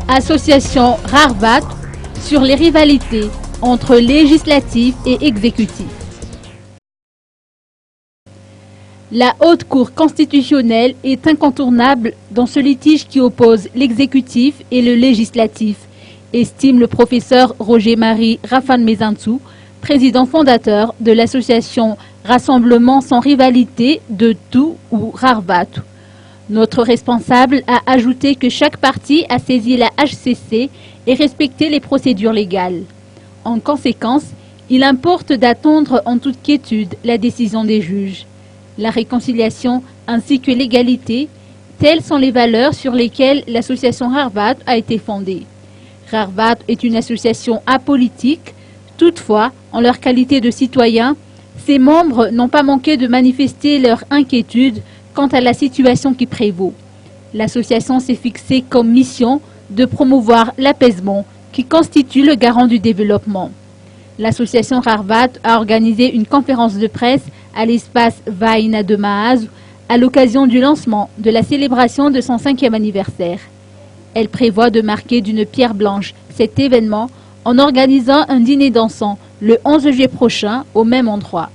Association Rarvat sur les rivalités entre législatif et exécutif. La Haute Cour constitutionnelle est incontournable dans ce litige qui oppose l'exécutif et le législatif, estime le professeur Roger-Marie Rafan-Mezantzou, président fondateur de l'association Rassemblement sans rivalité de tout ou Rarvat. Notre responsable a ajouté que chaque partie a saisi la HCC et respecté les procédures légales. En conséquence, il importe d'attendre en toute quiétude la décision des juges. La réconciliation ainsi que l'égalité, telles sont les valeurs sur lesquelles l'association Rarvat a été fondée. Rarvat est une association apolitique. Toutefois, en leur qualité de citoyens, ses membres n'ont pas manqué de manifester leur inquiétude quant à la situation qui prévaut. L'association s'est fixée comme mission de promouvoir l'apaisement qui constitue le garant du développement. L'association Rarvat a organisé une conférence de presse à l'espace Vaina de Maaz à l'occasion du lancement de la célébration de son 5e anniversaire. Elle prévoit de marquer d'une pierre blanche cet événement en organisant un dîner dansant le 11 juillet prochain au même endroit.